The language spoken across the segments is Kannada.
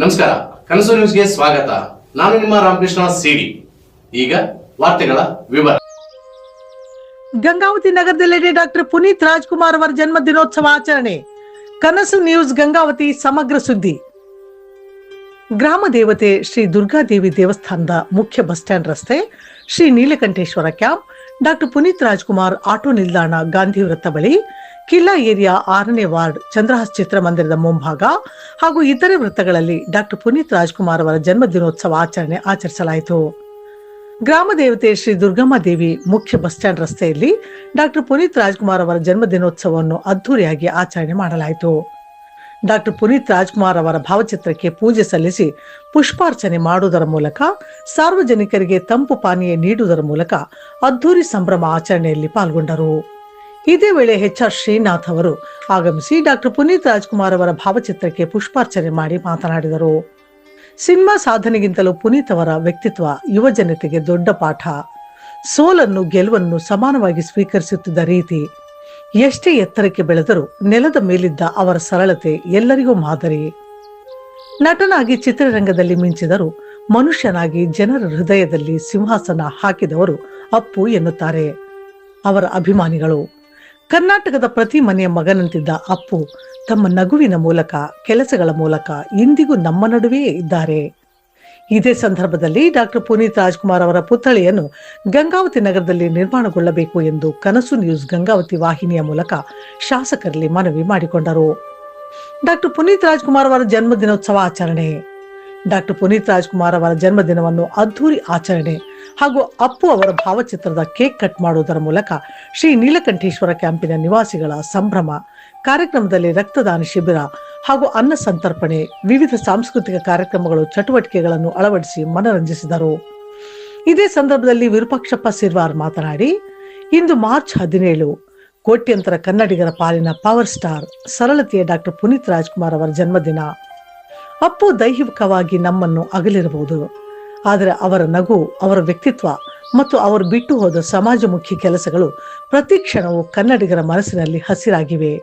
ನಮಸ್ಕಾರ, ಕನಸು ನ್ಯೂಸ್ಗೆ ಸ್ವಾಗತ. ನಾನು ನಿಮ್ಮ ರಾಮಕೃಷ್ಣ ಸಿಡಿ. ಈಗ ವಾರ್ತೆಗಳ ವಿವರ. ಗಂಗಾವತಿ ನಗರದೆಲ್ಲೆಡೆ ಡಾಕ್ಟರ್ ಪುನೀತ್ ರಾಜ್ಕುಮಾರ್ ಅವರ ಜನ್ಮ ದಿನೋತ್ಸವ ಆಚರಣೆ. ಕನಸು ನ್ಯೂಸ್ ಗಂಗಾವತಿ ಸಮಗ್ರ ಸುದ್ದಿ. ಗ್ರಾಮ ದೇವತೆ ಶ್ರೀ ದುರ್ಗಾದೇವಿ ದೇವಸ್ಥಾನದ ಮುಖ್ಯ ಬಸ್ ಸ್ಟ್ಯಾಂಡ್ ರಸ್ತೆ, Shri Neelakanteshwara camp, doctor Puneet Rajkumar auto ನಿಲ್ದಾಣ, ಗಾಂಧಿ ವೃತ್ತ ಬಳಿ, ಕಿಲ್ಲಾ ಏರಿಯಾ 6ನೇ ವಾರ್ಡ್, ಚಂದ್ರಹಾಸ್ ಚಿತ್ರಮಂದಿರದ ಮುಂಭಾಗ ಹಾಗೂ ಇತರೆ ವೃತ್ತಗಳಲ್ಲಿ ಡಾಕ್ಟರ್ ಪುನೀತ್ ರಾಜ್ಕುಮಾರ್ ಅವರ ಜನ್ಮ ದಿನೋತ್ಸವ ಆಚರಿಸಲಾಯಿತು. ಗ್ರಾಮ ದೇವತೆ ಶ್ರೀ ದುರ್ಗಮ್ಮ ದೇವಿ ಮುಖ್ಯ ಬಸ್ ಸ್ಟ್ಯಾಂಡ್ ರಸ್ತೆಯಲ್ಲಿ ಡಾಕ್ಟರ್ ಪುನೀತ್ ರಾಜ್ಕುಮಾರ್ ಅವರ ಜನ್ಮ ದಿನೋತ್ಸವವನ್ನು ಅದ್ದೂರಿಯಾಗಿ ಆಚರಣೆ ಮಾಡಲಾಯಿತು. ಡಾಕ್ಟರ್ ಪುನೀತ್ ರಾಜ್ಕುಮಾರ್ ಅವರ ಭಾವಚಿತ್ರಕ್ಕೆ ಪೂಜೆ ಸಲ್ಲಿಸಿ ಪುಷ್ಪಾರ್ಚನೆ ಮಾಡುವುದರ ಮೂಲಕ, ಸಾರ್ವಜನಿಕರಿಗೆ ತಂಪು ಪಾನೀಯ ನೀಡುವುದರ ಮೂಲಕ ಅದ್ದೂರಿ ಸಂಭ್ರಮ ಆಚರಣೆಯಲ್ಲಿ ಪಾಲ್ಗೊಂಡರು. ಇದೇ ವೇಳೆ HR ಶ್ರೀನಾಥ್ ಅವರು ಆಗಮಿಸಿ ಡಾಕ್ಟರ್ ಪುನೀತ್ ರಾಜ್ಕುಮಾರ್ ಅವರ ಭಾವಚಿತ್ರಕ್ಕೆ ಪುಷ್ಪಾರ್ಚನೆ ಮಾಡಿ ಮಾತನಾಡಿದರು. ಸಿನಿಮಾ ಸಾಧನೆಗಿಂತಲೂ ಪುನೀತ್ ಅವರ ವ್ಯಕ್ತಿತ್ವ ಯುವ ಜನತೆಗೆ ದೊಡ್ಡ ಪಾಠ. ಸೋಲನ್ನು ಗೆಲುವನ್ನು ಸಮಾನವಾಗಿ ಸ್ವೀಕರಿಸುತ್ತಿದ್ದ ರೀತಿ, ಎಷ್ಟೇ ಎತ್ತರಕ್ಕೆ ಬೆಳೆದರೂ ನೆಲದ ಮೇಲಿದ್ದ ಅವರ ಸರಳತೆ ಎಲ್ಲರಿಗೂ ಮಾದರಿ. ನಟನಾಗಿ ಚಿತ್ರರಂಗದಲ್ಲಿ ಮಿಂಚಿದರು, ಮನುಷ್ಯನಾಗಿ ಜನರ ಹೃದಯದಲ್ಲಿ ಸಿಂಹಾಸನ ಹಾಕಿದವರು ಅಪ್ಪು ಎನ್ನುತ್ತಾರೆ ಅವರ ಅಭಿಮಾನಿಗಳು. ಕರ್ನಾಟಕದ ಪ್ರತಿ ಮನೆಯ ಮಗನಂತಿದ್ದ ಅಪ್ಪು ತಮ್ಮ ನಗುವಿನ ಮೂಲಕ, ಕೆಲಸಗಳ ಮೂಲಕ ಇಂದಿಗೂ ನಮ್ಮ ನಡುವೆಯೇ ಇದ್ದಾರೆ. ಇದೇ ಸಂದರ್ಭದಲ್ಲಿ ಡಾಕ್ಟರ್ ಪುನೀತ್ ರಾಜ್ಕುಮಾರ್ ಅವರ ಪುತ್ಥಳಿಯನ್ನು ಗಂಗಾವತಿ ನಗರದಲ್ಲಿ ನಿರ್ಮಾಣಗೊಳ್ಳಬೇಕು ಎಂದು ಕನಸು ನ್ಯೂಸ್ ಗಂಗಾವತಿ ವಾಹಿನಿಯ ಮೂಲಕ ಶಾಸಕರಲ್ಲಿ ಮನವಿ ಮಾಡಿಕೊಂಡರು. ಡಾಕ್ಟರ್ ಪುನೀತ್ ರಾಜ್ಕುಮಾರ್ ಅವರ ಜನ್ಮ ದಿನೋತ್ಸವ ಆಚರಣೆ. ಡಾಕ್ಟರ್ ಪುನೀತ್ ರಾಜ್ಕುಮಾರ್ ಅವರ ಜನ್ಮದಿನವನ್ನು ಅದ್ದೂರಿ ಆಚರಣೆ ಹಾಗೂ ಅಪ್ಪು ಅವರ ಭಾವಚಿತ್ರದ ಕೇಕ್ ಕಟ್ ಮಾಡುವುದರ ಮೂಲಕ ಶ್ರೀ ನೀಲಕಂಠೇಶ್ವರ ಕ್ಯಾಂಪಿನ ನಿವಾಸಿಗಳ ಸಂಭ್ರಮ. ಕಾರ್ಯಕ್ರಮದಲ್ಲಿ ರಕ್ತದಾನ ಶಿಬಿರ ಹಾಗೂ ಅನ್ನ ಸಂತರ್ಪಣೆ, ವಿವಿಧ ಸಾಂಸ್ಕೃತಿಕ ಕಾರ್ಯಕ್ರಮಗಳು, ಚಟುವಟಿಕೆಗಳನ್ನು ಅಳವಡಿಸಿ ಮನರಂಜಿಸಿದರು. ಇದೇ ಸಂದರ್ಭದಲ್ಲಿ ವಿರೂಪಾಕ್ಷಪ್ಪ ಸಿರ್ವಾರ್ ಮಾತನಾಡಿ, ಇಂದು ಮಾರ್ಚ್ 17 ಕೋಟ್ಯಂತರ ಕನ್ನಡಿಗರ ಪಾಲಿನ ಪವರ್ ಸ್ಟಾರ್, ಸರಳತೆಯ ಡಾಕ್ಟರ್ ಪುನೀತ್ ರಾಜ್ಕುಮಾರ್ ಅವರ ಜನ್ಮದಿನ. ಅಪ್ಪು ದೈಹಿಕವಾಗಿ ನಮ್ಮನ್ನು ಅಗಲಿರಬಹುದು, ಆದರೆ ಅವರ ನಗು, ಅವರ ವ್ಯಕ್ತಿತ್ವ ಮತ್ತು ಅವರು ಬಿಟ್ಟು ಹೋದ ಸಮಾಜಮುಖಿ ಕೆಲಸಗಳು ಪ್ರತಿ ಕ್ಷಣವೂ ಕನ್ನಡಿಗರ ಮನಸ್ಸಿನಲ್ಲಿ ಹಸಿರಾಗಿವೆ.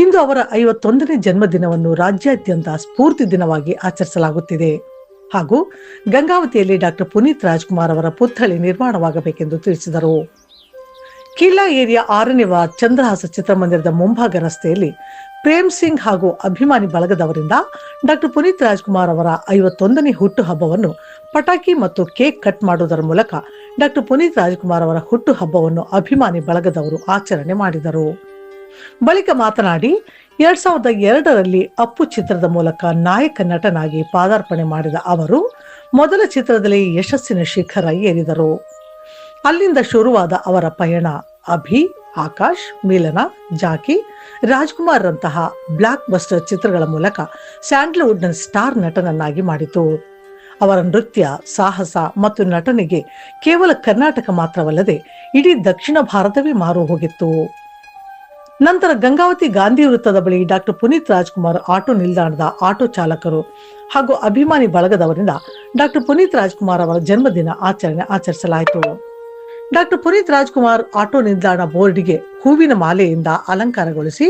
ಇಂದು ಅವರ 51ನೇ ಜನ್ಮದಿನವನ್ನು ರಾಜ್ಯಾದ್ಯಂತ ಸ್ಫೂರ್ತಿ ದಿನವಾಗಿ ಆಚರಿಸಲಾಗುತ್ತಿದೆ ಹಾಗೂ ಗಂಗಾವತಿಯಲ್ಲಿ ಡಾಕ್ಟರ್ ಪುನೀತ್ ರಾಜ್ಕುಮಾರ್ ಅವರ ಪುತ್ಥಳಿ ನಿರ್ಮಾಣವಾಗಬೇಕೆಂದು ತಿಳಿಸಿದರು. ಕಿಲ್ಲಾ ಏರಿಯಾ 6ನೇ ವಾರ್ಡ್, ಚಂದ್ರಹಾಸ ಚಿತ್ರಮಂದಿರದ ಮುಂಭಾಗ ರಸ್ತೆಯಲ್ಲಿ ಪ್ರೇಮ್ ಸಿಂಗ್ ಹಾಗೂ ಅಭಿಮಾನಿ ಬಳಗದವರಿಂದ ಡಾಕ್ಟರ್ ಪುನೀತ್ ರಾಜ್ಕುಮಾರ್ ಅವರ 51ನೇ ಹುಟ್ಟು ಹಬ್ಬವನ್ನು ಪಟಾಕಿ ಮತ್ತು ಕೇಕ್ ಕಟ್ ಮಾಡುವುದರ ಮೂಲಕ ಡಾಕ್ಟರ್ ಪುನೀತ್ ರಾಜ್ಕುಮಾರ್ ಅವರ ಹುಟ್ಟು ಹಬ್ಬವನ್ನು ಅಭಿಮಾನಿ ಬಳಗದವರು ಆಚರಣೆ ಮಾಡಿದರು. ಬಳಿಕ ಮಾತನಾಡಿ, 2002ರಲ್ಲಿ ಅಪ್ಪು ಚಿತ್ರದ ಮೂಲಕ ನಾಯಕ ನಟನಾಗಿ ಪಾದಾರ್ಪಣೆ ಮಾಡಿದ ಅವರು ಮೊದಲ ಚಿತ್ರದಲ್ಲಿ ಯಶಸ್ಸಿನ ಶಿಖರ ಏರಿದರು. ಅಲ್ಲಿಂದ ಶುರುವಾದ ಅವರ ಪಯಣ ಅಭಿ, ಆಕಾಶ್, ಮಿಲನ, ಜಾಕಿ, ರಾಜ್ಕುಮಾರ್ ರಂತಹ ಬ್ಲಾಕ್ ಬಸ್ಟರ್ ಚಿತ್ರಗಳ ಮೂಲಕ ಸ್ಯಾಂಡಲ್ವುಡ್ ನ ಸ್ಟಾರ್ ನಟನನ್ನಾಗಿ ಮಾಡಿತು. ಅವರ ನೃತ್ಯ, ಸಾಹಸ ಮತ್ತು ನಟನೆಗೆ ಕೇವಲ ಕರ್ನಾಟಕ ಮಾತ್ರವಲ್ಲದೆ ಇಡೀ ದಕ್ಷಿಣ ಭಾರತವೇ ಮಾರು ಹೋಗಿತ್ತು. ನಂತರ ಗಂಗಾವತಿ ಗಾಂಧಿ ವೃತ್ತದ ಬಳಿ ಡಾಕ್ಟರ್ ಪುನೀತ್ ರಾಜ್ಕುಮಾರ್ ಆಟೋ ನಿಲ್ದಾಣದ ಆಟೋ ಚಾಲಕರು ಹಾಗೂ ಅಭಿಮಾನಿ ಬಳಗದವರಿಂದ ಡಾಕ್ಟರ್ ಪುನೀತ್ ರಾಜ್ಕುಮಾರ್ ಅವರ ಜನ್ಮದಿನ ಆಚರಿಸಲಾಯಿತು. ಡಾಕ್ಟರ್ ಪುನೀತ್ ರಾಜ್ಕುಮಾರ್ ಆಟೋ ನಿಲ್ದಾಣ ಬೋರ್ಡಿಗೆ ಹೂವಿನ ಮಾಲೆಯಿಂದ ಅಲಂಕಾರಗೊಳಿಸಿ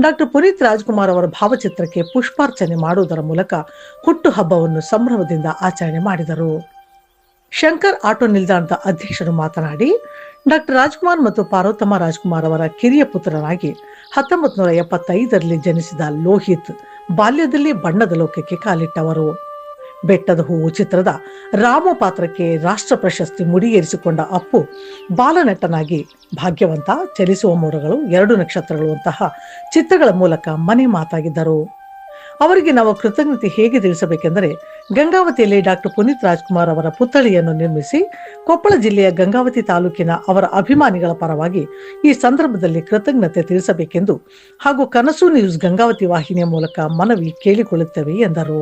ಡಾಕ್ಟರ್ ಪುನೀತ್ ರಾಜ್ಕುಮಾರ್ ಅವರ ಭಾವಚಿತ್ರಕ್ಕೆ ಪುಷ್ಪಾರ್ಚನೆ ಮಾಡುವುದರ ಮೂಲಕ ಹುಟ್ಟು ಹಬ್ಬವನ್ನು ಸಂಭ್ರಮದಿಂದ ಆಚರಣೆ ಮಾಡಿದರು. ಶಂಕರ್ ಆಟೋ ನಿಲ್ದಾಣದ ಅಧ್ಯಕ್ಷರು ಮಾತನಾಡಿ, ಡಾಕ್ಟರ್ ರಾಜ್ಕುಮಾರ್ ಮತ್ತು ಪಾರ್ವತಮ್ಮ ರಾಜ್ಕುಮಾರ್ ಅವರ ಕಿರಿಯ ಪುತ್ರನಾಗಿ 1975ರಲ್ಲಿ ಜನಿಸಿದ ಲೋಹಿತ್ ಬಾಲ್ಯದಲ್ಲಿ ಬಣ್ಣದ ಲೋಕಕ್ಕೆ ಕಾಲಿಟ್ಟವರು. ಬೆಟ್ಟದ ಹೂವು ಚಿತ್ರದ ರಾಮ ಪಾತ್ರಕ್ಕೆ ರಾಷ್ಟ್ರ ಪ್ರಶಸ್ತಿ ಮುಡಿಗೇರಿಸಿಕೊಂಡ ಅಪ್ಪು ಬಾಲನಟನಾಗಿ ಭಾಗ್ಯವಂತ, ಚಲಿಸುವ ಮೋಡಗಳು, 2 ನಕ್ಷತ್ರಗಳು ಅಂತಹ ಚಿತ್ರಗಳ ಮೂಲಕ ಮನೆ ಮಾತಾಗಿದ್ದರು. ಅವರಿಗೆ ನಾವು ಕೃತಜ್ಞತೆ ಹೇಗೆ ತಿಳಿಸಬೇಕೆಂದರೆ, ಗಂಗಾವತಿಯಲ್ಲಿ ಡಾಕ್ಟರ್ ಪುನೀತ್ ರಾಜ್ಕುಮಾರ್ ಅವರ ಪುತ್ಥಳಿಯನ್ನು ನಿರ್ಮಿಸಿ ಕೊಪ್ಪಳ ಜಿಲ್ಲೆಯ ಗಂಗಾವತಿ ತಾಲೂಕಿನ ಅವರ ಅಭಿಮಾನಿಗಳ ಪರವಾಗಿ ಈ ಸಂದರ್ಭದಲ್ಲಿ ಕೃತಜ್ಞತೆ ತಿಳಿಸಬೇಕೆಂದು ಹಾಗೂ ಕನಸು ನ್ಯೂಸ್ ಗಂಗಾವತಿ ವಾಹಿನಿಯ ಮೂಲಕ ಮನವಿ ಕೇಳಿಕೊಳ್ಳುತ್ತೇವೆ ಎಂದರು.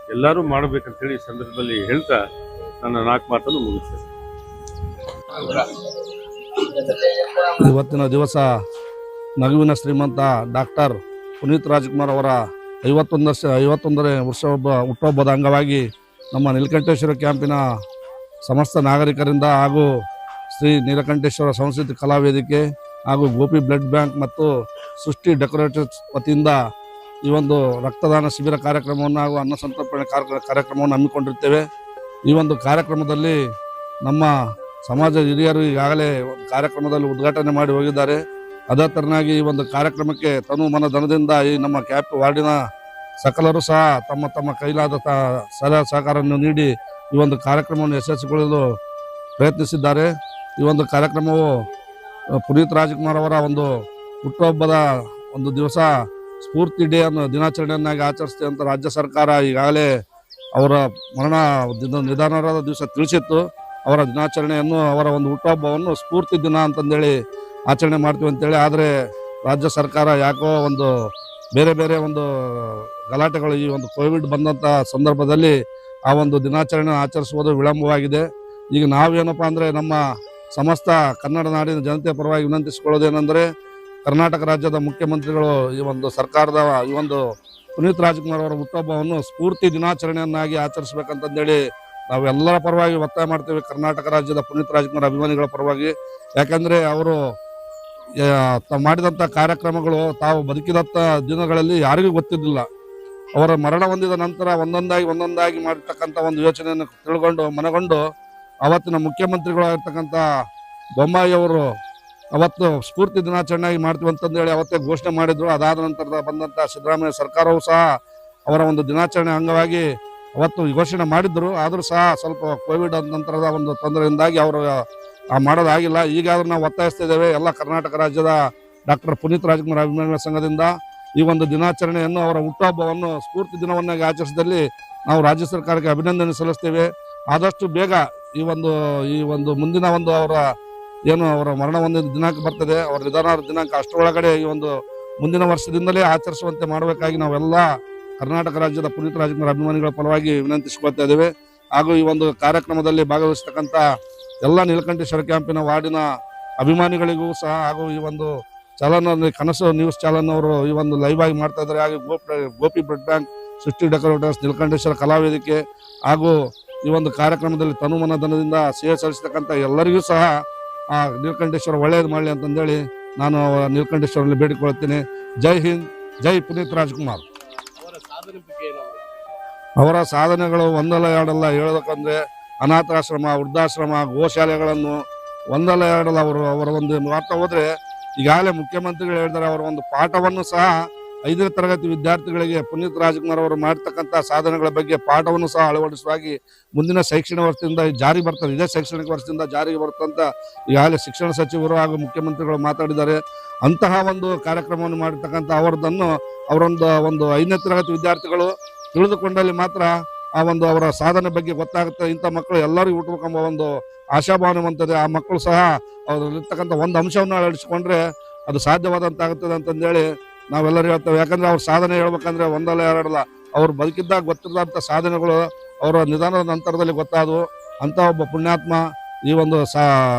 ಎಲ್ಲರೂ ಮಾಡಬೇಕಂತೇಳಿ ಈ ಸಂದರ್ಭದಲ್ಲಿ ಹೇಳ್ತಾ ನನ್ನ 4 ಮಾತನ್ನು ಮುಗಿಸ್ತೇನೆ. ಇವತ್ತಿನ ದಿವಸ ನಗುವಿನ ಶ್ರೀಮಂತ ಡಾಕ್ಟರ್ ಪುನೀತ್ ರಾಜ್ಕುಮಾರ್ ಅವರ 51ನೇ ಹುಟ್ಟುಹಬ್ಬದ ಅಂಗವಾಗಿ ನಮ್ಮ ನೀಲಕಂಠೇಶ್ವರ ಕ್ಯಾಂಪಿನ ಸಮಸ್ತ ನಾಗರಿಕರಿಂದ ಹಾಗೂ ಶ್ರೀ ನೀಲಕಂಠೇಶ್ವರ ಸಂಸ್ಕೃತಿ ಕಲಾವೇದಿಕೆ ಹಾಗೂ ಗೋಪಿ ಬ್ಲಡ್ ಬ್ಯಾಂಕ್ ಮತ್ತು ಸೃಷ್ಟಿ ಡೆಕೋರೇಟರ್ಸ್ ವತಿಯಿಂದ ಈ ಒಂದು ರಕ್ತದಾನ ಶಿಬಿರ ಕಾರ್ಯಕ್ರಮವನ್ನು ಹಾಗೂ ಅನ್ನ ಸಂತರ್ಪಣೆ ಕಾರ್ಯಕ್ರಮವನ್ನು ಹಮ್ಮಿಕೊಂಡಿರ್ತೇವೆ. ಈ ಒಂದು ಕಾರ್ಯಕ್ರಮದಲ್ಲಿ ನಮ್ಮ ಸಮಾಜ ಹಿರಿಯರು ಈಗಾಗಲೇ ಕಾರ್ಯಕ್ರಮದಲ್ಲಿ ಉದ್ಘಾಟನೆ ಮಾಡಿ ಹೋಗಿದ್ದಾರೆ. ಅದೇ ತರನಾಗಿ ಈ ಒಂದು ಕಾರ್ಯಕ್ರಮಕ್ಕೆ ತನು ಮನ ಧನದಿಂದ ಈ ನಮ್ಮ ಕ್ಯಾಂಪ್ ವಾರ್ಡಿನ ಸಕಲರು ಸಹ ತಮ್ಮ ತಮ್ಮ ಕೈಲಾದ ಸಲಹೆ ಸಹಕಾರವನ್ನು ನೀಡಿ ಈ ಒಂದು ಕಾರ್ಯಕ್ರಮವನ್ನು ಯಶಸ್ವಿಗೊಳಿಸಲು ಪ್ರಯತ್ನಿಸಿದ್ದಾರೆ. ಈ ಒಂದು ಕಾರ್ಯಕ್ರಮವು ಪುನೀತ್ ರಾಜ್ಕುಮಾರ್ ಅವರ ಒಂದು ಹುಟ್ಟುಹಬ್ಬದ ಒಂದು ದಿವಸ ಸ್ಫೂರ್ತಿ ಡೇ ಅನ್ನು ದಿನಾಚರಣೆಯನ್ನಾಗಿ ಆಚರಿಸ್ತೇವೆ ಅಂತ ರಾಜ್ಯ ಸರ್ಕಾರ ಈಗಾಗಲೇ ಅವರ ನಿಧನದ ದಿವಸ ತಿಳಿಸಿತ್ತು. ಅವರ ದಿನಾಚರಣೆಯನ್ನು ಅವರ ಒಂದು ಹುಟ್ಟುಹಬ್ಬವನ್ನು ಸ್ಫೂರ್ತಿ ದಿನ ಅಂತಂದೇಳಿ ಆಚರಣೆ ಮಾಡ್ತೀವಿ ಅಂತೇಳಿ. ಆದರೆ ರಾಜ್ಯ ಸರ್ಕಾರ ಯಾಕೋ ಒಂದು ಬೇರೆ ಒಂದು ಗಲಾಟೆಗಳು ಈ ಒಂದು ಕೋವಿಡ್ ಬಂದಂಥ ಸಂದರ್ಭದಲ್ಲಿ ಆ ಒಂದು ದಿನಾಚರಣೆ ಆಚರಿಸುವುದು ವಿಳಂಬವಾಗಿದೆ. ಈಗ ನಾವೇನಪ್ಪ ಅಂದರೆ ನಮ್ಮ ಸಮಸ್ತ ಕನ್ನಡ ನಾಡಿನ ಜನತೆಯ ಪರವಾಗಿ ವಿನಂತಿಸಿಕೊಳ್ಳೋದೇನೆಂದರೆ ಕರ್ನಾಟಕ ರಾಜ್ಯದ ಮುಖ್ಯಮಂತ್ರಿಗಳು ಈ ಒಂದು ಸರ್ಕಾರದ ಈ ಒಂದು ಪುನೀತ್ ರಾಜ್ಕುಮಾರ್ ಅವರ ಹುಟ್ಟುಹಬ್ಬವನ್ನು ಸ್ಫೂರ್ತಿ ದಿನಾಚರಣೆಯನ್ನಾಗಿ ಆಚರಿಸಬೇಕಂತಂದೇಳಿ ನಾವೆಲ್ಲರ ಪರವಾಗಿ ಒತ್ತಾಯ ಮಾಡ್ತೇವೆ. ಕರ್ನಾಟಕ ರಾಜ್ಯದ ಪುನೀತ್ ರಾಜ್ಕುಮಾರ್ ಅಭಿಮಾನಿಗಳ ಪರವಾಗಿ. ಯಾಕಂದರೆ ಅವರು ಮಾಡಿದಂಥ ಕಾರ್ಯಕ್ರಮಗಳು ತಾವು ಬದುಕಿದಂಥ ದಿನಗಳಲ್ಲಿ ಯಾರಿಗೂ ಗೊತ್ತಿದ್ದಿಲ್ಲ. ಅವರ ಮರಣ ಹೊಂದಿದ ನಂತರ ಒಂದೊಂದಾಗಿ ಮಾಡಿರ್ತಕ್ಕಂಥ ಒಂದು ಯೋಚನೆಯನ್ನು ತಿಳ್ಕೊಂಡು ಮನಗೊಂಡು ಅವತ್ತಿನ ಮುಖ್ಯಮಂತ್ರಿಗಳಾಗಿರ್ತಕ್ಕಂಥ ಬೊಮ್ಮಾಯಿಯವರು ಅವತ್ತು ಸ್ಫೂರ್ತಿ ದಿನಾಚರಣೆಯಾಗಿ ಮಾಡ್ತೀವಿ ಅಂತಂದೇಳಿ ಅವತ್ತೇ ಘೋಷಣೆ ಮಾಡಿದ್ರು. ಅದಾದ ನಂತರ ಬಂದಂಥ ಸಿದ್ದರಾಮಯ್ಯ ಸರ್ಕಾರವು ಸಹ ಅವರ ಒಂದು ದಿನಾಚರಣೆ ಅಂಗವಾಗಿ ಅವತ್ತು ಘೋಷಣೆ ಮಾಡಿದ್ರು. ಆದರೂ ಸಹ ಸ್ವಲ್ಪ ಕೋವಿಡ್ ನಂತರದ ಒಂದು ತೊಂದರೆಯಿಂದಾಗಿ ಅವರು ಮಾಡೋದಾಗಿಲ್ಲ. ಈಗಾದ್ರೂ ನಾವು ಒತ್ತಾಯಿಸ್ತಾ ಇದ್ದೇವೆ ಎಲ್ಲ ಕರ್ನಾಟಕ ರಾಜ್ಯದ ಡಾಕ್ಟರ್ ಪುನೀತ್ ರಾಜ್ಕುಮಾರ್ ಅಭಿಮಾನಿಗಳ ಸಂಘದಿಂದ ಈ ಒಂದು ದಿನಾಚರಣೆಯನ್ನು ಅವರ ಹುಟ್ಟುಹಬ್ಬವನ್ನು ಸ್ಫೂರ್ತಿ ದಿನವನ್ನಾಗಿ ಆಚರಿಸಿದಲ್ಲಿ ನಾವು ರಾಜ್ಯ ಸರ್ಕಾರಕ್ಕೆ ಅಭಿನಂದನೆ ಸಲ್ಲಿಸ್ತೇವೆ. ಆದಷ್ಟು ಬೇಗ ಈ ಒಂದು ಮುಂದಿನ ಒಂದು ಅವರ ಮರಣ ಹೊಂದಿದ ದಿನಾಂಕ ಬರ್ತದೆ, ಅವರ ನಿಧನ ದಿನಾಂಕ ಅಷ್ಟರೊಳಗಡೆ ಈ ಒಂದು ಮುಂದಿನ ವರ್ಷದಿಂದಲೇ ಆಚರಿಸುವಂತೆ ಮಾಡಬೇಕಾಗಿ ನಾವೆಲ್ಲ ಕರ್ನಾಟಕ ರಾಜ್ಯದ ಪುನೀತ್ ರಾಜ್ಕುಮಾರ್ ಅಭಿಮಾನಿಗಳ ಪರವಾಗಿ ವಿನಂತಿಸಿಕೊಳ್ತಾ ಇದ್ದೇವೆ. ಹಾಗೂ ಈ ಒಂದು ಕಾರ್ಯಕ್ರಮದಲ್ಲಿ ಭಾಗವಹಿಸತಕ್ಕಂಥ ಎಲ್ಲ ನೀಲಕಂಠೇಶ್ವರ ಕ್ಯಾಂಪಿನ ವಾರ್ಡಿನ ಅಭಿಮಾನಿಗಳಿಗೂ ಸಹ ಹಾಗೂ ಈ ಒಂದು ಚಾಲನೆ ಕನಸು ನ್ಯೂಸ್ ಚಾಲನ್ ಅವರು ಈ ಒಂದು ಲೈವ್ ಆಗಿ ಮಾಡ್ತಾ ಇದ್ದಾರೆ. ಹಾಗೆ ಗೋಪಿ ಬ್ಲಡ್ ಬ್ಯಾಂಕ್, ಸೃಷ್ಟಿ ಡೆಕೋರೇಟರ್ಸ್, ನೀಲಕಂಠೇಶ್ವರ ಕಲಾವೇದಿಕೆ ಹಾಗೂ ಈ ಒಂದು ಕಾರ್ಯಕ್ರಮದಲ್ಲಿ ತನುಮನ ಧನದಿಂದ ಸೇವೆ ಸಲ್ಲಿಸತಕ್ಕಂಥ ಎಲ್ಲರಿಗೂ ಸಹ ಆ ನೀಲಕಂಠೇಶ್ವರ ಒಳ್ಳೆಯದು ಮಾಡಲಿ ಅಂತಂದೇಳಿ ನಾನು ನೀಲಕಂಠೇಶ್ವರಲ್ಲಿ ಬೇಡಿಕೊಳ್ಳುತ್ತೇನೆ. ಜೈ ಹಿಂದ್, ಜೈ ಪುನೀತ್ ರಾಜ್ಕುಮಾರ್. ಅವರ ಸಾಧನೆಗಳು ಒಂದಲ್ಲ ಎರಡಲ್ಲ ಹೇಳೋದಕ್ಕಂದ್ರೆ ಅನಾಥಾಶ್ರಮ, ವೃದ್ಧಾಶ್ರಮ, ಗೋಶಾಲೆಗಳನ್ನು ಒಂದಲ್ಲ ಎರಡಲ್ಲ ಅವರ ಒಂದು ಮಾಡ್ತಾ ಹೋದ್ರೆ ಈಗಾಗಲೇ ಮುಖ್ಯಮಂತ್ರಿಗಳು ಹೇಳಿದ್ದಾರೆ. ಅವರ ಒಂದು ಪಾಠವನ್ನು ಸಹ 5ನೇ ತರಗತಿ ವಿದ್ಯಾರ್ಥಿಗಳಿಗೆ ಪುನೀತ್ ರಾಜ್ಕುಮಾರ್ ಅವರು ಮಾಡ್ತಕ್ಕಂಥ ಸಾಧನೆಗಳ ಬಗ್ಗೆ ಪಾಠವನ್ನು ಸಹ ಅಳವಡಿಸುವಾಗಿ ಮುಂದಿನ ಶೈಕ್ಷಣಿಕ ವರ್ಷದಿಂದ ಜಾರಿ ಬರ್ತದೆ, ಇದೇ ಶೈಕ್ಷಣಿಕ ವರ್ಷದಿಂದ ಜಾರಿಗೆ ಬರುತ್ತಂತ ಈಗಾಗಲೇ ಶಿಕ್ಷಣ ಸಚಿವರು ಹಾಗೂ ಮುಖ್ಯಮಂತ್ರಿಗಳು ಮಾತಾಡಿದ್ದಾರೆ. ಅಂತಹ ಒಂದು ಕಾರ್ಯಕ್ರಮವನ್ನು ಮಾಡಿರ್ತಕ್ಕಂಥ ಅವರೊಂದು 5ನೇ ತರಗತಿ ವಿದ್ಯಾರ್ಥಿಗಳು ತಿಳಿದುಕೊಂಡಲ್ಲಿ ಮಾತ್ರ ಅವರ ಸಾಧನೆ ಬಗ್ಗೆ ಗೊತ್ತಾಗುತ್ತೆ. ಇಂಥ ಮಕ್ಕಳು ಎಲ್ಲರಿಗೂ ಹುಟ್ಟಬೇಕೆಂಬ ಒಂದು ಆಶಾಭಾವನೆ ಬಂತದೆ. ಆ ಮಕ್ಕಳು ಸಹ ಅವರಲ್ಲಿರ್ತಕ್ಕಂಥ ಒಂದು ಅಂಶವನ್ನು ಅಳವಡಿಸಿಕೊಂಡ್ರೆ ಅದು ಸಾಧ್ಯವಾದಂತಾಗುತ್ತದೆ ಅಂತಂದೇಳಿ ನಾವೆಲ್ಲರೂ ಹೇಳ್ತೇವೆ. ಯಾಕಂದ್ರೆ ಅವ್ರ ಸಾಧನೆ ಹೇಳ್ಬೇಕಂದ್ರೆ ಒಂದಲ್ಲ ಎರಡಲ್ಲ, ಅವ್ರು ಬದುಕಿದ್ದಾಗ ಗೊತ್ತಿರದಂಥ ಸಾಧನೆಗಳು ಅವರ ನಿಧಾನದ ನಂತರದಲ್ಲಿ ಗೊತ್ತಾದವು. ಅಂತ ಒಬ್ಬ ಪುಣ್ಯಾತ್ಮ ಈ ಒಂದು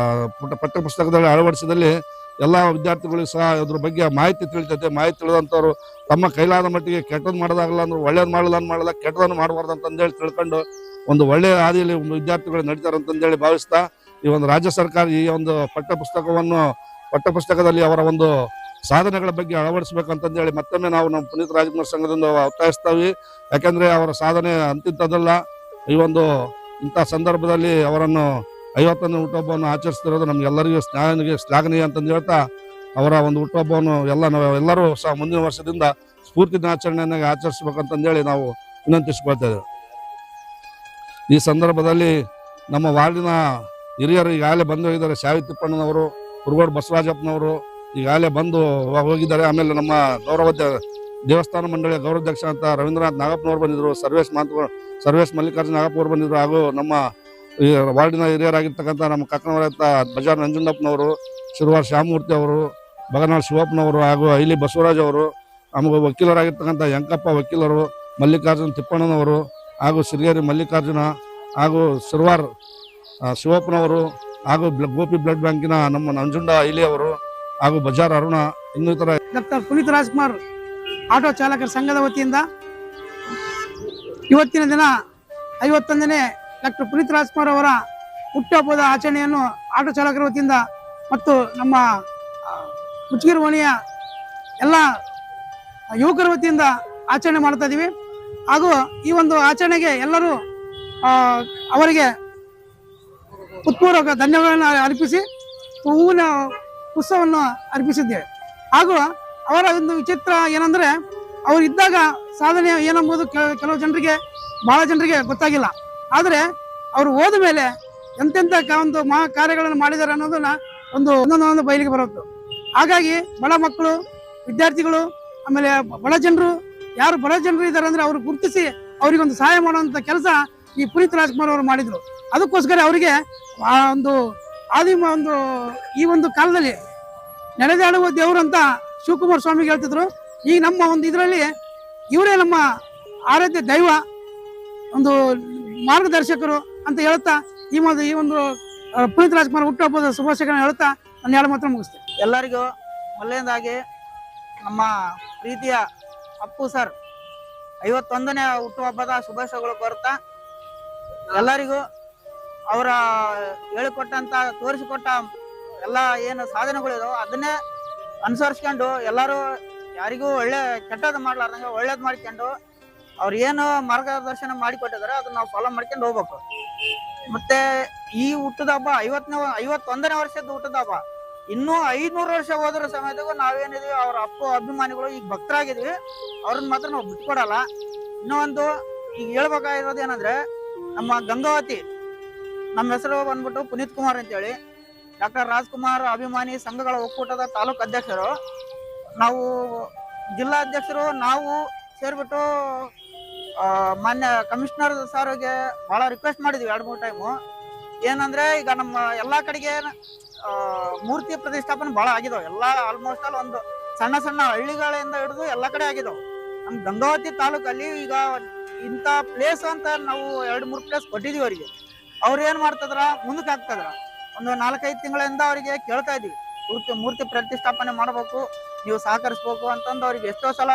ಪಠ್ಯ ಪುಸ್ತಕದಲ್ಲಿ ಅಳವಡಿಸಿದಲ್ಲಿ ಎಲ್ಲ ವಿದ್ಯಾರ್ಥಿಗಳಿಗೂ ಸಹ ಅದ್ರ ಬಗ್ಗೆ ಮಾಹಿತಿ ತಿಳಿತೈತೆ. ಮಾಹಿತಿ ತಿಳಿದಂಥವ್ರು ತಮ್ಮ ಕೈಲಾದ ಮಟ್ಟಿಗೆ ಕೆಟ್ಟದ್ದು ಮಾಡೋದಾಗಲ್ಲ ಅಂದ್ರೆ ಒಳ್ಳೇದು ಮಾಡಲ್ಲ ಕೆಟ್ಟದನ್ನು ಮಾಡಬಾರ್ದು ಅಂತಂದೇಳಿ ತಿಳ್ಕೊಂಡು ಒಂದು ಒಳ್ಳೆಯ ಹಾದಿಯಲ್ಲಿ ವಿದ್ಯಾರ್ಥಿಗಳು ನಡೀತಾರೆ ಅಂತಂದೇಳಿ ಭಾವಿಸ್ತಾ ಈ ಒಂದು ರಾಜ್ಯ ಸರ್ಕಾರ ಈ ಒಂದು ಪಠ್ಯಪುಸ್ತಕದಲ್ಲಿ ಅವರ ಒಂದು ಸಾಧನೆಗಳ ಬಗ್ಗೆ ಅಳವಡಿಸಬೇಕಂತಂದೇಳಿ ಮತ್ತೊಮ್ಮೆ ನಾವು ನಮ್ಮ ಪುನೀತ್ ರಾಜ್ಕುಮಾರ್ ಸಂಘದಿಂದ ಒತ್ತಾಯಿಸ್ತೀವಿ. ಯಾಕೆಂದ್ರೆ ಅವರ ಸಾಧನೆ ಅಂತಿಂತದಲ್ಲ. ಈ ಒಂದು ಇಂಥ ಸಂದರ್ಭದಲ್ಲಿ ಅವರನ್ನು 50ನೇ ಹುಟ್ಟುಹಬ್ಬವನ್ನು ಆಚರಿಸ್ತಿರೋದು ನಮ್ಗೆಲ್ಲರಿಗೂ ಶ್ಲಾಘನೀಯ ಅಂತಂದು ಹೇಳ್ತಾ ಅವರ ಒಂದು ಹುಟ್ಟುಹಬ್ಬವನ್ನು ನಾವೆಲ್ಲರೂ ಸಹ ಮುಂದಿನ ವರ್ಷದಿಂದ ಸ್ಫೂರ್ತಿ ದಿನಾಚರಣೆಯನ್ನಾಗಿ ಆಚರಿಸ್ಬೇಕಂತಂದೇಳಿ ನಾವು ವಿನಂತಿಸಿಕೊಳ್ತಾ ಇದ್ದೇವೆ. ಈ ಸಂದರ್ಭದಲ್ಲಿ ನಮ್ಮ ವಾರ್ಡಿನ ಹಿರಿಯರು ಈಗಾಗಲೇ ಬಂದು ಹೋಗಿದ್ದಾರೆ. ಶಾವಿ ತಿಪ್ಪಣ್ಣನವರು, ಕುರುಗೋಡು ಬಸವರಾಜಪ್ಪನವರು ಈಗಾಗಲೇ ಬಂದು ಹೋಗಿದ್ದಾರೆ. ಆಮೇಲೆ ನಮ್ಮ ದೇವಸ್ಥಾನ ಮಂಡಳಿಯ ಗೌರವಾಧ್ಯಕ್ಷ ಅಂತ ರವೀಂದ್ರನಾಥ್ ನಾಗಪ್ಪನವರು ಬಂದಿದ್ರು, ಸರ್ವೇಶ್ ಮಲ್ಲಿಕಾರ್ಜುನ ನಾಗಪ್ಪನವರು ಬಂದಿದ್ರು, ಹಾಗೂ ನಮ್ಮ ಈ ವಾರ್ಡಿನ ಹಿರಿಯರಾಗಿರ್ತಕ್ಕಂಥ ನಮ್ಮ ಕಕ್ಕನವರ ಬಜಾರ್ ನಂಜುಂಡಪ್ಪನವರು, ಶಿರುವಾರ್ ಶ್ಯಾಮಮೂರ್ತಿ ಅವರು, ಬಗನಾಳ್ ಶಿವಪ್ಪನವರು ಹಾಗೂ ಐಲಿ ಬಸವರಾಜ್ ಅವರು, ನಮಗೆ ವಕೀಲರಾಗಿರ್ತಕ್ಕಂಥ ಯಂಕಪ್ಪ ವಕೀಲರು, ಮಲ್ಲಿಕಾರ್ಜುನ ತಿಪ್ಪಣ್ಣನವರು, ಹಾಗೂ ಸಿರಿಗೇರಿ ಮಲ್ಲಿಕಾರ್ಜುನ ಹಾಗೂ ಸಿರ್ವಾರ್ ಶಿವಪ್ಪನವರು ಹಾಗೂ ಗೋಪಿ ಬ್ಲಡ್ ಬ್ಯಾಂಕಿನ ನಮ್ಮ ನಂಜುಂಡ ಐಲಿ ಅವರು ಹಾಗೂ ಬಜಾರ್ ಅರುಣ ಇನ್ನಿತರ ಡಾಕ್ಟರ್ ಪುನೀತ್ ರಾಜ್ಕುಮಾರ್ ಆಟೋ ಚಾಲಕರ ಸಂಘದ ವತಿಯಿಂದ ಇವತ್ತಿನ ದಿನ 51ನೇ ಡಾಕ್ಟರ್ ಪುನೀತ್ ರಾಜ್ಕುಮಾರ್ ಅವರ ಹುಟ್ಟುಹಬ್ಬದ ಆಚರಣೆಯನ್ನು ಆಟೋ ಚಾಲಕರ ವತಿಯಿಂದ ಮತ್ತು ನಮ್ಮ ಮುಚ್ಚಿಗೆರೆ ಓಣಿಯ ಎಲ್ಲ ಯುವಕರ ವತಿಯಿಂದ ಆಚರಣೆ ಮಾಡ್ತಾ ಇದ್ದೀವಿ. ಹಾಗೂ ಈ ಒಂದು ಆಚರಣೆಗೆ ಎಲ್ಲರೂ ಅವರಿಗೆ ಹೃತ್ಪೂರ್ವಕ ಧನ್ಯವಾದಗಳನ್ನು ಅರ್ಪಿಸಿ ಹೂವಿನ ಉತ್ಸವವನ್ನು ಅರ್ಪಿಸಿದ್ದೇವೆ. ಹಾಗೂ ಅವರ ಒಂದು ವಿಚಿತ್ರ ಏನಂದ್ರೆ ಅವರು ಇದ್ದಾಗ ಸಾಧನೆ ಏನೆಂಬುದು ಕೆಲವು ಜನರಿಗೆ ಬಹಳ ಜನರಿಗೆ ಗೊತ್ತಾಗಿಲ್ಲ. ಆದರೆ ಅವರು ಹೋದ ಮೇಲೆ ಎಂತೆಂಥ ಒಂದು ಮಹಾ ಕಾರ್ಯಗಳನ್ನು ಮಾಡಿದ್ದಾರೆ ಅನ್ನೋದನ್ನ ಒಂದೊಂದು ಬಯಲಿಗೆ ಬರುತ್ತೆ. ಹಾಗಾಗಿ ಬಡ ಮಕ್ಕಳು, ವಿದ್ಯಾರ್ಥಿಗಳು, ಆಮೇಲೆ ಬಡ ಜನರು, ಯಾರು ಬಡ ಜನರು ಇದ್ದಾರೆ ಅಂದ್ರೆ ಅವ್ರು ಗುರುತಿಸಿ ಅವರಿಗೊಂದು ಸಹಾಯ ಮಾಡುವಂತ ಕೆಲಸ ಈ ಪುನೀತ್ ರಾಜ್ಕುಮಾರ್ ಅವರು ಮಾಡಿದ್ರು. ಅದಕ್ಕೋಸ್ಕರ ಅವರಿಗೆ ಈ ಒಂದು ಕಾಲದಲ್ಲಿ ನಡೆದಾಡುವ ದೇವರು ಅಂತ ಶಿವಕುಮಾರ ಸ್ವಾಮಿಗೆ ಹೇಳ್ತಿದ್ರು. ಈ ನಮ್ಮ ಒಂದು ಇದರಲ್ಲಿ ಇವರೇ ನಮ್ಮ ಆರಾಧ್ಯ ದೈವ, ಒಂದು ಮಾರ್ಗದರ್ಶಕರು ಅಂತ ಹೇಳ್ತಾ ಈ ಒಂದು ಪುನೀತ್ ರಾಜ್ಕುಮಾರ್ ಹುಟ್ಟುಹಬ್ಬದ ಶುಭಾಶಯಗಳನ್ನ ಹೇಳ್ತಾ ನಾನು ಎರಡು ಮಾತ್ರ ಮುಗಿಸ್ತೇನೆ. ಎಲ್ಲರಿಗೂ ಮೊದಲನೇದಾಗಿ ನಮ್ಮ ಪ್ರೀತಿಯ ಅಪ್ಪು ಸರ್ 51ನೇ ಹುಟ್ಟುಹಬ್ಬದ ಶುಭಾಶಯಗಳು ಕೋರುತ್ತಾ, ಎಲ್ಲರಿಗೂ ಅವರ ಹೇಳಿಕೊಟ್ಟಂತ ತೋರಿಸಿಕೊಟ್ಟ ಎಲ್ಲ ಏನು ಸಾಧನೆಗಳಿದಾವೆ ಅದನ್ನೇ ಅನುಸರಿಸ್ಕೊಂಡು ಎಲ್ಲರೂ ಯಾರಿಗೂ ಒಳ್ಳೆ ಕೆಟ್ಟದ್ದು ಮಾಡ್ಲಾರ್ದಂಗೆ ಒಳ್ಳೇದು ಮಾಡ್ಕೊಂಡು ಅವ್ರು ಏನು ಮಾರ್ಗದರ್ಶನ ಮಾಡಿಕೊಟ್ಟಿದ್ದಾರೆ ಅದನ್ನ ನಾವು ಫಾಲೋ ಮಾಡ್ಕೊಂಡು ಹೋಗ್ಬೇಕು. ಮತ್ತೆ ಈ ಹುಟ್ಟದ ಹಬ್ಬ 51ನೇ ವರ್ಷದ ಹುಟ್ಟದ ಹಬ್ಬ ಇನ್ನೂ 500 ವರ್ಷ ಹೋದ್ರ ಸಮಯದಾಗೂ ನಾವೇನಿದೀವಿ ಅವ್ರ ಅಭಿಮಾನಿಗಳು ಈಗ ಭಕ್ತರಾಗಿದ್ವಿ, ಅವ್ರನ್ನ ಮಾತ್ರ ನಾವು ಬಿಟ್ಕೊಡಲ್ಲ. ಇನ್ನೂ ಒಂದು ಈಗ ಹೇಳ್ಬೇಕಾಗಿರೋದು ಏನಂದ್ರೆ, ನಮ್ಮ ಗಂಗಾವತಿ, ನಮ್ಮ ಹೆಸರು ಬಂದ್ಬಿಟ್ಟು ಪುನೀತ್ ಕುಮಾರ್ ಅಂತೇಳಿ, ಡಾಕ್ಟರ್ ರಾಜ್ಕುಮಾರ್ ಅಭಿಮಾನಿ ಸಂಘಗಳ ಒಕ್ಕೂಟದ ತಾಲೂಕು ಅಧ್ಯಕ್ಷರು, ನಾವು ಜಿಲ್ಲಾ ಅಧ್ಯಕ್ಷರು. ನಾವು ಸೇರ್ಬಿಟ್ಟು ಮಾನ್ಯ ಕಮಿಷನರ್ ಸರ್ಗೆ ಬಹಳ ರಿಕ್ವೆಸ್ಟ್ ಮಾಡಿದ್ವಿ 2-3 ಟೈಮು. ಏನಂದ್ರೆ ಈಗ ನಮ್ಮ ಎಲ್ಲಾ ಕಡೆಗೆ ಮೂರ್ತಿ ಪ್ರತಿಷ್ಠಾಪನೆ ಬಹಳ ಆಗಿದಾವೆ. ಎಲ್ಲ ಆಲ್ಮೋಸ್ಟ್ ಆಲ್ ಒಂದು ಸಣ್ಣ ಸಣ್ಣ ಹಳ್ಳಿಗಳಿಂದ ಹಿಡಿದು ಎಲ್ಲಾ ಕಡೆ ಆಗಿದಾವೆ. ನಮ್ ಗಂಗಾವತಿ ತಾಲೂಕಲ್ಲಿ ಈಗ ಇಂಥ ಪ್ಲೇಸ್ ಅಂತ ನಾವು 2-3 ಪ್ಲೇಸ್ ಕೊಟ್ಟಿದೀವಿ ಅವರಿಗೆ. ಅವ್ರು ಏನ್ ಮಾಡ್ತದ್ರ, ಮುಂದಕ್ಕೆ ಹಾಕ್ತದ್ರ. ಒಂದು 4-5 ತಿಂಗಳಿಂದ ಅವರಿಗೆ ಕೇಳ್ತಾ ಇದೀವಿ, ಮೂರ್ತಿ ಪ್ರತಿಷ್ಠಾಪನೆ ಮಾಡಬೇಕು, ನೀವು ಸಹಕರಿಸ್ಬೇಕು ಅಂತಂದು ಅವ್ರಿಗೆ ಎಷ್ಟೋ ಸಲ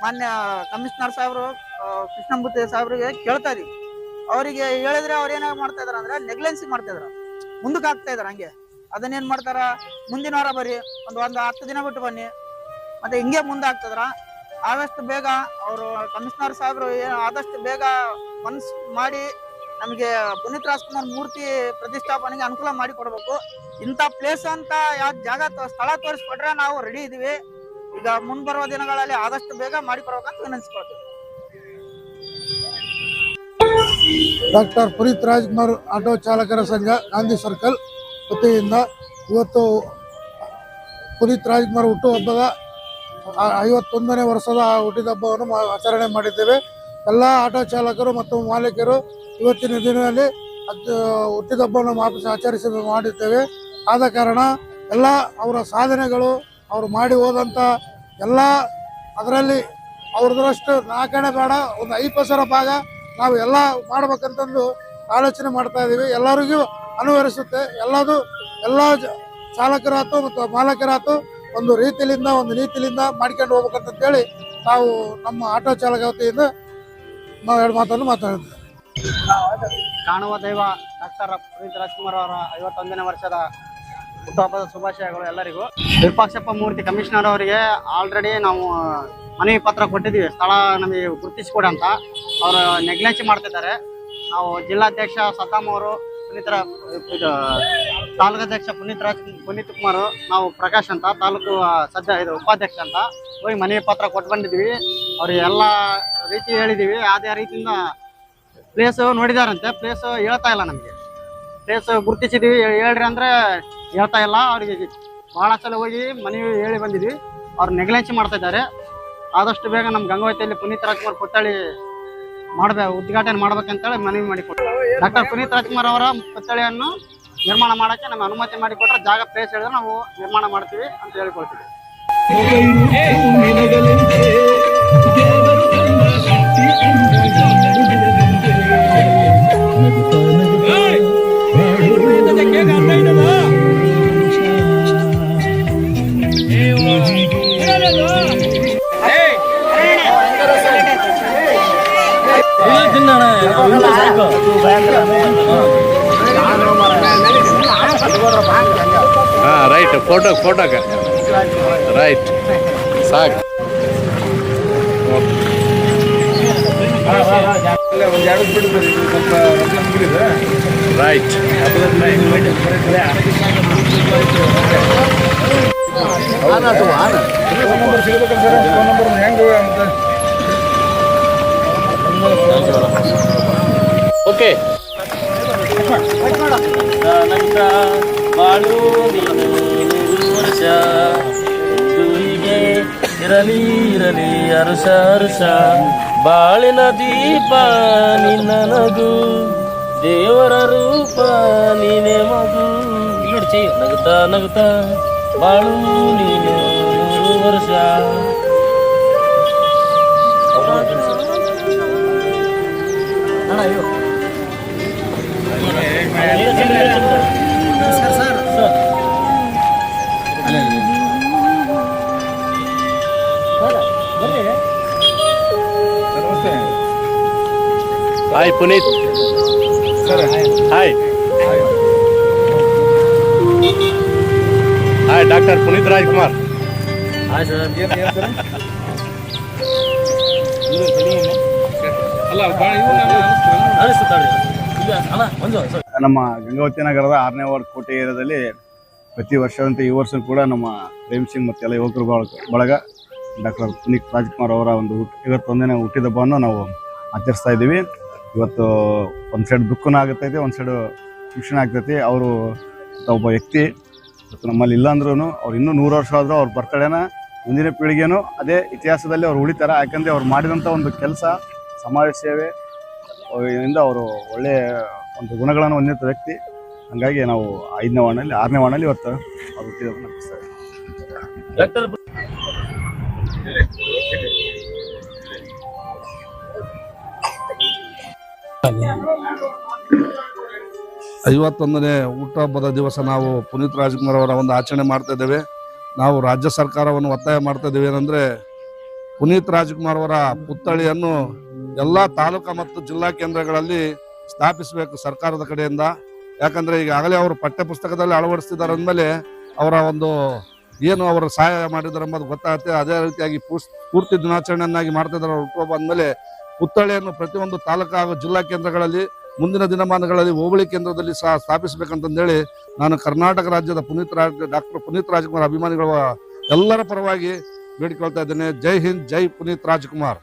ಮಾನ್ಯ ಕಮಿಷನರ್ ಸಾಹೇಬ್ರು ಕೃಷ್ಣಮೂರ್ತಿ ಸಾಹೇಬ್ರಿಗೆ ಕೇಳ್ತಾ ಇದೀವಿ. ಅವರಿಗೆ ಹೇಳಿದ್ರೆ ಅವ್ರು ಏನಾಗ ಮಾಡ್ತಾ ಇದಾರೆ ಅಂದ್ರೆ ನೆಗ್ಲೆನ್ಸಿ ಮಾಡ್ತಾ ಇದಾರೆ, ಮುಂದಕ್ಕೆ ಹಾಕ್ತಾ ಇದಾರೆ. ಹಂಗೆ ಅದನ್ನೇನ್ ಮಾಡ್ತಾರ, ಮುಂದಿನ ವಾರ ಬರ್ರಿ, ಒಂದು 10 ದಿನ ಬಿಟ್ಟು ಬನ್ನಿ, ಮತ್ತೆ ಹಿಂಗೆ ಮುಂದೆ ಆಗ್ತದ್ರ. ಆದಷ್ಟು ಬೇಗ ಅವರು ಕಮಿಷನರ್ ಸಾಹೇಬ್ರು ಆದಷ್ಟು ಬೇಗ ಮನ್ಸ್ ಮಾಡಿ ನಮಗೆ ಪುನೀತ್ ರಾಜ್ಕುಮಾರ್ ಮೂರ್ತಿ ಪ್ರತಿಷ್ಠಾಪನೆಗೆ ಅನುಕೂಲ ಮಾಡಿ ಕೊಡ್ಬೇಕು. ಇಂಥ ಪ್ಲೇಸ್ ಅಂತ ಯಾವ ಜಾಗ ಸ್ಥಳ ತೋರಿಸ್ಕೊಟ್ರೆ ನಾವು ರೆಡಿ ಇದೀವಿ. ಈಗ ಮುಂಬರುವ ದಿನಗಳಲ್ಲಿ ಆದಷ್ಟು ಬೇಗ ಮಾಡಿಕೊಡ್ಬೇಕಂತ ವಿನಂತಿಸ್ಕೊಳ್ತೀವಿ. ಡಾಕ್ಟರ್ ಪುನೀತ್ ರಾಜ್ಕುಮಾರ್ ಆಟೋ ಚಾಲಕರ ಸಂಘ ಗಾಂಧಿ ಸರ್ಕಲ್ ವತಿಯಿಂದ ಇವತ್ತು ಪುನೀತ್ ರಾಜ್ಕುಮಾರ್ ಹುಟ್ಟುಹಬ್ಬದ 51ನೇ ವರ್ಷದ ಹುಟ್ಟಿದ ಹಬ್ಬವನ್ನು ಆಚರಣೆ ಮಾಡಿದ್ದೇವೆ. ಎಲ್ಲ ಆಟೋ ಚಾಲಕರು ಮತ್ತು ಮಾಲೀಕರು ಇವತ್ತಿನ ದಿನದಲ್ಲಿ ಹುಟ್ಟಿದ ಹಬ್ಬವನ್ನು ಮಾಡಿದ್ದೇವೆ. ಆದ ಕಾರಣ ಎಲ್ಲ ಅವರ ಸಾಧನೆಗಳು, ಅವರು ಮಾಡಿ ಹೋದಂಥ ಎಲ್ಲ ಅದರಲ್ಲಿ ಅವ್ರದ್ರಷ್ಟು 4 ಬೇಡ, ಒಂದು 5% ಭಾಗ ನಾವು ಎಲ್ಲ ಮಾಡ್ಬೇಕಂತಂದು ಆಲೋಚನೆ ಮಾಡ್ತಾ ಇದ್ದೀವಿ. ಎಲ್ಲರಿಗೂ ಅನುವರಿಸುತ್ತೆ. ಎಲ್ಲ ಚಾಲಕರಾತು ಮತ್ತು ಮಾಲಕರಾತು ಒಂದು ರೀತಿಯಿಂದ ಒಂದು ನೀತಿಯಿಂದ ಮಾಡ್ಕೊಂಡು ಹೋಗ್ಬೇಕಂತೇಳಿ ನಾವು ನಮ್ಮ ಆಟೋ ಚಾಲಕ ವತಿಯಿಂದ ನಾವು 2 ಮಾತನ್ನು ಮಾತಾಡಿದ್ದೇವೆ. ಕಾಣುವ ದೈವ ಡಾಕ್ಟರ್ ಪುನೀತ್ ರಾಜ್ಕುಮಾರ್ ಅವರ 51ನೇ ವರ್ಷದ ಹುಟ್ಟುಹಬ್ಬದ ಶುಭಾಶಯಗಳು ಎಲ್ಲರಿಗೂ. ವಿರೂಪಾಕ್ಷಪ್ಪ ಮೂರ್ತಿ ಕಮಿಷನರ್ ಅವರಿಗೆ ಆಲ್ರೆಡಿ ನಾವು ಮನವಿ ಪತ್ರ ಕೊಟ್ಟಿದ್ದೀವಿ, ಸ್ಥಳ ನಮಗೆ ಗುರುತಿಸಿಕೊಡಿ ಅಂತ. ಅವರು ನೆಗ್ಲೆನ್ಸಿ ಮಾಡ್ತಿದ್ದಾರೆ. ನಾವು ಜಿಲ್ಲಾಧ್ಯಕ್ಷ ಸತಾಮ್ ಅವರು, ತಾಲೂಕಾಧ್ಯಕ್ಷ ಪುನೀತ್ ಕುಮಾರ್, ನಾವು ಪ್ರಕಾಶ್ ಅಂತ ತಾಲೂಕು ಉಪಾಧ್ಯಕ್ಷ ಅಂತ ಹೋಗಿ ಮನವಿ ಪತ್ರ ಕೊಟ್ಟು ಬಂದಿದ್ದೀವಿ. ಅವ್ರಿಗೆ ಎಲ್ಲ ರೀತಿ ಹೇಳಿದ್ದೀವಿ. ಅದೇ ರೀತಿಯಿಂದ ಪ್ಲೇಸ್ ನೋಡಿದಾರಂತೆ, ಪ್ಲೇಸ್ ಹೇಳ್ತಾ ಇಲ್ಲ ನಮಗೆ. ಪ್ಲೇಸ್ ಗುರುತಿಸಿದ್ದೀವಿ, ಹೇಳ್ರಿ ಅಂದ್ರೆ ಹೇಳ್ತಾ ಇಲ್ಲ. ಅವ್ರಿಗೆ ಬಹಳ ಸಲ ಹೋಗಿ ಮನವಿ ಹೇಳಿ ಬಂದಿದ್ವಿ, ಅವ್ರು ನೆಗ್ಲೆನ್ಸಿ ಮಾಡ್ತಾ ಇದ್ದಾರೆ. ಆದಷ್ಟು ಬೇಗ ನಮ್ಮ ಗಂಗಾವತಿಯಲ್ಲಿ ಪುನೀತ್ ರಾಜ್ಕುಮಾರ್ ಪುತ್ಥಳಿ ಉದ್ಘಾಟನೆ ಮಾಡ್ಬೇಕಂತೇಳಿ ಮನವಿ ಮಾಡಿಕೊಟ್ಟು, ಡಾಕ್ಟರ್ ಪುನೀತ್ ರಾಜ್ಕುಮಾರ್ ಅವರ ಪುತ್ಥಳಿಯನ್ನು ನಿರ್ಮಾಣ ಮಾಡಕ್ಕೆ ನಮ್ಗೆ ಅನುಮತಿ ಮಾಡಿಕೊಟ್ರೆ ಜಾಗ ಪ್ಲೇಸ್ ಹೇಳಿದ್ರೆ ನಾವು ನಿರ್ಮಾಣ ಮಾಡ್ತೀವಿ ಅಂತ ಹೇಳಿಕೊಳ್ತೀವಿ. ದೇವರು ಹಾ ರೈಟ್ ಫೋಟೋಗೆ ರೈಟ್ ಸಾಕು. Right okay. ಬಾಳು ವರ್ಷ ಹೀಗೆ ಇರಲಿ ಇರಲಿ ಅರುಷ ಅರುಷ ಬಾಳಿನ ದೀಪ ನಿನ್ನ ನಗು ದೇವರ ರೂಪ ನೀನೆ ಮಗು ನಗುತ್ತಾ ನಗುತ್ತಾ ಬಾಳು ನೀನು 100 ವರ್ಷ. Hi Puneeth. Hi hi doctor Puneet Rajkumar. ನಮ್ಮ ಗಂಗಾವತಿ ನಗರದ 6ನೇ ವಾರ್ಡ್ ಕೋಟೆ ಏರಿಯಾದಲ್ಲಿ ಪ್ರತಿ ವರ್ಷದಂತೆ ಈ ವರ್ಷ ಕೂಡ ನಮ್ಮ ಪ್ರೇಮ್ ಸಿಂಗ್ ಮತ್ತು ಎಲ್ಲ ಯುವಕರು ಬಳಗ ಡಾಕ್ಟರ್ ಪುನೀತ್ ರಾಜ್ಕುಮಾರ್ ಅವರ ಒಂದು 51ನೇ ಹುಟ್ಟಿದಬ್ಬವನ್ನು ನಾವು ಆಚರಿಸ್ತಾ ಇದ್ದೀವಿ. ಇವತ್ತು ಒಂದು ಸೈಡ್ ದುಃಖನೂ ಆಗ್ತೈತಿ, ಒಂದು ಸೈಡ್ ಖುಷಿನೂ ಆಗ್ತೈತಿ. ಅವರು ಒಬ್ಬ ವ್ಯಕ್ತಿ ಇವತ್ತು ನಮ್ಮಲ್ಲಿ ಇಲ್ಲ ಅಂದ್ರೂ ಅವ್ರು ಇನ್ನೂ 100 ವರ್ಷ ಆದರೂ ಅವ್ರ ಬರ್ತಡೇನ ಮುಂದಿನ ಪೀಳಿಗೆನೂ ಅದೇ ಇತಿಹಾಸದಲ್ಲಿ ಅವ್ರು ಉಳಿತಾರೆ. ಯಾಕಂದರೆ ಅವ್ರು ಮಾಡಿದಂಥ ಒಂದು ಕೆಲಸ ಸಮಾಜ ಸೇವೆ ಇಂದ ಅವರು ಒಳ್ಳೆಯ ಒಂದು ಗುಣಗಳನ್ನು ಹೊಂದಿದ್ದ ವ್ಯಕ್ತಿ. ಹಾಗಾಗಿ ನಾವು 5ನೇ ವಾರ್ಡ್ನಲ್ಲಿ 6ನೇ ವಾರ್ಡ್ನಲ್ಲಿ ಇವತ್ತು ಅವ್ರು ಹುಟ್ಟಿದಬ್ಬ ನಡೆಸ್ತಾ ಇದ್ದೀವಿ. 51ನೇ ಹುಟ್ಟುಹಬ್ಬದ ದಿವಸ ನಾವು ಪುನೀತ್ ರಾಜ್ಕುಮಾರ್ ಅವರ ಒಂದು ಆಚರಣೆ ಮಾಡ್ತಾ ಇದ್ದೇವೆ. ನಾವು ರಾಜ್ಯ ಸರ್ಕಾರವನ್ನು ಒತ್ತಾಯ ಮಾಡ್ತಾ ಇದ್ದೇವೆ ಏನಂದ್ರೆ ಪುನೀತ್ ರಾಜ್ಕುಮಾರ್ ಅವರ ಪುತ್ಥಳಿಯನ್ನು ಎಲ್ಲ ತಾಲೂಕಾ ಮತ್ತು ಜಿಲ್ಲಾ ಕೇಂದ್ರಗಳಲ್ಲಿ ಸ್ಥಾಪಿಸಬೇಕು ಸರ್ಕಾರದ ಕಡೆಯಿಂದ. ಯಾಕಂದ್ರೆ ಈಗಾಗಲೇ ಅವರು ಪಠ್ಯ ಪುಸ್ತಕದಲ್ಲಿ ಅಳವಡಿಸ್ತಿದ್ದಾರೆ ಅಂದಮೇಲೆ ಅವರ ಒಂದು ಏನು ಅವರು ಸಹಾಯ ಮಾಡಿದ್ದಾರೆ ಎಂಬುದು ಗೊತ್ತಾಗುತ್ತೆ. ಅದೇ ರೀತಿಯಾಗಿ ಪೂರ್ತಿ ದಿನಾಚರಣೆಯನ್ನಾಗಿ ಮಾಡ್ತಾ ಇದ್ದಾರೆ ಹುಟ್ಟುಹಬ್ಬ ಅಂದಮೇಲೆ ಪುತ್ಥಳಿಯನ್ನು ಪ್ರತಿಯೊಂದು ತಾಲೂಕಾ ಹಾಗೂ ಜಿಲ್ಲಾ ಕೇಂದ್ರಗಳಲ್ಲಿ ಮುಂದಿನ ದಿನಮಾನಗಳಲ್ಲಿ ಹೋಬಳಿ ಕೇಂದ್ರದಲ್ಲಿ ಸಹ ಸ್ಥಾಪಿಸಬೇಕಂತಂದೇಳಿ ನಾನು ಕರ್ನಾಟಕ ರಾಜ್ಯದ ಡಾಕ್ಟರ್ ಪುನೀತ್ ರಾಜ್ಕುಮಾರ್ ಅಭಿಮಾನಿಗಳ ಎಲ್ಲರ ಪರವಾಗಿ ಬೇಡಿಕೊಳ್ತಾ ಇದ್ದೇನೆ. ಜೈ ಹಿಂದ್, ಜೈ ಪುನೀತ್ ರಾಜ್ಕುಮಾರ್.